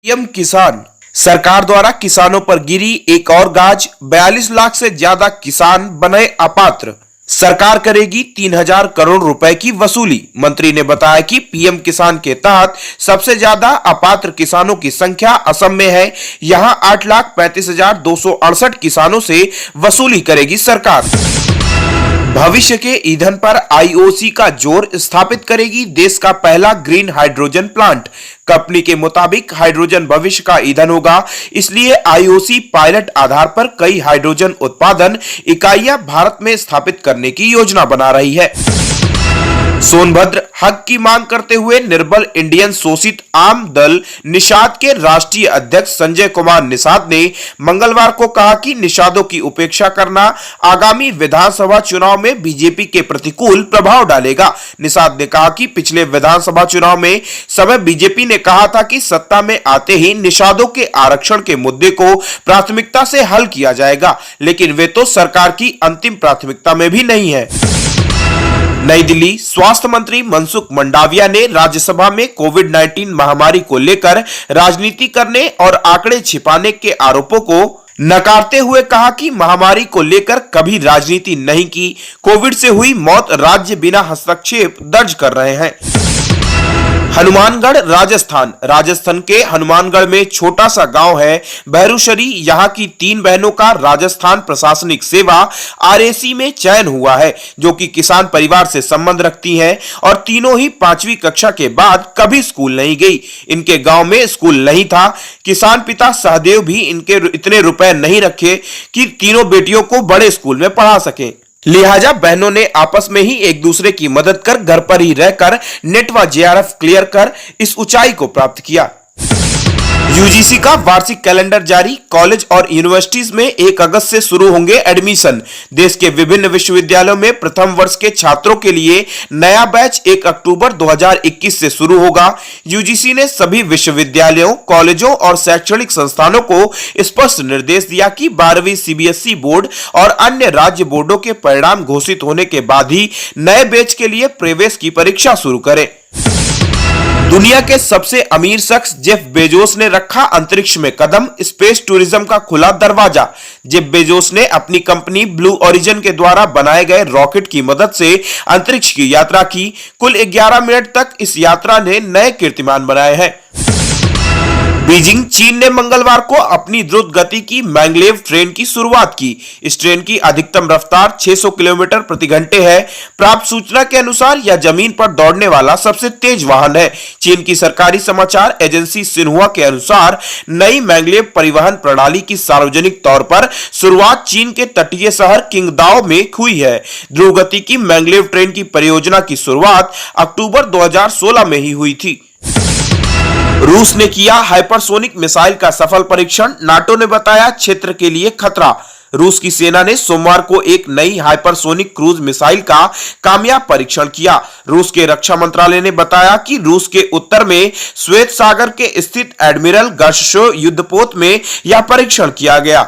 PM किसान सरकार द्वारा किसानों पर गिरी एक और गाज। 42 लाख से ज्यादा किसान बने अपात्र। सरकार करेगी 3000 करोड़ रुपए की वसूली। मंत्री ने बताया कि पीएम किसान के तहत सबसे ज्यादा अपात्र किसानों की संख्या असम में है। यहां 8,35,268 किसानों से वसूली करेगी सरकार। भविष्य के ईंधन पर आईओसी का जोर स्थापित करेगी देश का पहला ग्रीन हाइड्रोजन प्लांट। कंपनी के मुताबिक हाइड्रोजन भविष्य का ईंधन होगा, इसलिए आईओसी पायलट आधार पर कई हाइड्रोजन उत्पादन इकाइयां भारत में स्थापित करने की योजना बना रही है। सोनभद्र हक की मांग करते हुए निर्बल इंडियन शोषित आम दल निषाद के राष्ट्रीय अध्यक्ष संजय कुमार निषाद ने मंगलवार को कहा कि निषादों की उपेक्षा करना आगामी विधानसभा चुनाव में बीजेपी के प्रतिकूल प्रभाव डालेगा। निषाद ने कहा कि पिछले विधानसभा चुनाव में समय बीजेपी ने कहा था कि सत्ता में आते ही निषादों के आरक्षण के मुद्दे को प्राथमिकता से हल किया जाएगा, लेकिन वे तो सरकार की अंतिम प्राथमिकता में भी नहीं है। नई दिल्ली स्वास्थ्य मंत्री मनसुख मंडाविया ने राज्यसभा में कोविड-19 महामारी को लेकर राजनीति करने और आंकड़े छिपाने के आरोपों को नकारते हुए कहा कि महामारी को लेकर कभी राजनीति नहीं की। कोविड से हुई मौत राज्य बिना हस्तक्षेप दर्ज कर रहे हैं। हनुमानगढ़ राजस्थान के हनुमानगढ़ में छोटा सा गांव है भैरुशरी। यहां की 3 बहनों का राजस्थान प्रशासनिक सेवा आरएसी में चयन हुआ है, जो कि किसान परिवार से संबंध रखती हैं और तीनों ही 5वीं कक्षा के बाद कभी स्कूल नहीं गई। इनके गांव में स्कूल नहीं था। किसान पिता सहदेव भी इनके इतने रुपए नहीं रखे कि तीनों बेटियों को बड़े स्कूल में पढ़ा सके। लिहाजा बहनों ने आपस में ही एक दूसरे की मदद कर घर पर ही रहकर नेट व जेआरएफ क्लियर कर इस ऊंचाई को प्राप्त किया। यूजीसी का वार्षिक कैलेंडर जारी। कॉलेज और यूनिवर्सिटीज में 1 अगस्त से शुरू होंगे एडमिशन। देश के विभिन्न विश्वविद्यालयों में प्रथम वर्ष के छात्रों के लिए नया बैच 1 अक्टूबर 2021 से शुरू होगा। यूजीसी ने सभी विश्वविद्यालयों, कॉलेजों और शैक्षणिक संस्थानों को स्पष्ट निर्देश दिया कि 12वीं सीबीएसई बोर्ड और अन्य राज्य बोर्डों के परिणाम घोषित होने के बाद ही नए बैच के लिए प्रवेश की परीक्षा शुरू करें। दुनिया के सबसे अमीर शख्स जेफ बेजोस ने रखा अंतरिक्ष में कदम। स्पेस टूरिज्म का खुला दरवाजा। जेफ बेजोस ने अपनी कंपनी ब्लू ओरिजिन के द्वारा बनाए गए रॉकेट की मदद से अंतरिक्ष की यात्रा की। कुल 11 मिनट तक इस यात्रा ने नए कीर्तिमान बनाए हैं। बीजिंग चीन ने मंगलवार को अपनी द्रुत गति की मैंगलेव ट्रेन की शुरुआत की। इस ट्रेन की अधिकतम रफ्तार 600 किलोमीटर प्रति घंटे है। प्राप्त सूचना के अनुसार यह जमीन पर दौड़ने वाला सबसे तेज वाहन है। चीन की सरकारी समाचार एजेंसी सिन्हुआ के अनुसार नई मैंगलेव परिवहन प्रणाली की सार्वजनिक तौर पर शुरुआत चीन के तटीय शहर किंगदाओ में हुई है। ध्रुव गति की मैंगलेव ट्रेन की परियोजना की शुरुआत अक्टूबर 2016 में ही हुई थी। रूस ने किया हाइपरसोनिक मिसाइल का सफल परीक्षण। नाटो ने बताया क्षेत्र के लिए खतरा। रूस की सेना ने सोमवार को एक नई हाइपरसोनिक क्रूज मिसाइल का कामयाब परीक्षण किया। रूस के रक्षा मंत्रालय ने बताया कि रूस के उत्तर में श्वेत सागर के स्थित एडमिरल गर्शशो युद्धपोत में यह परीक्षण किया गया।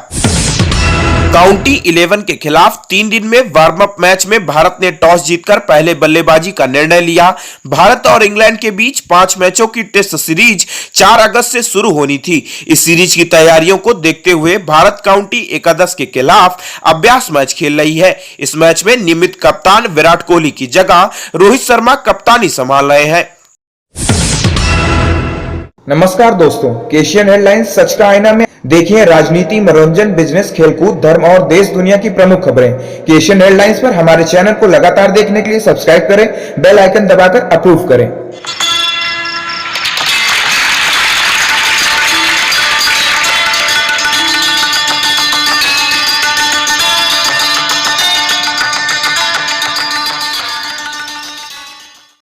काउंटी 11 के खिलाफ 3 दिन में वार्म अप मैच में भारत ने टॉस जीतकर पहले बल्लेबाजी का निर्णय लिया। भारत और इंग्लैंड के बीच 5 मैचों की टेस्ट सीरीज 4 अगस्त से शुरू होनी थी। इस सीरीज की तैयारियों को देखते हुए भारत काउंटी एकादश के खिलाफ अभ्यास मैच खेल रही है। इस मैच में नियमित कप्तान विराट कोहली की जगह रोहित शर्मा कप्तानी संभाल रहे हैं। नमस्कार दोस्तों, केशियन हेडलाइंस सच का आईना में देखिए राजनीति, मनोरंजन, बिजनेस, खेलकूद, धर्म और देश दुनिया की प्रमुख खबरें। केशियन हेडलाइंस पर हमारे चैनल को लगातार देखने के लिए सब्सक्राइब करें, बेल आइकन दबाकर अप्रूव करें।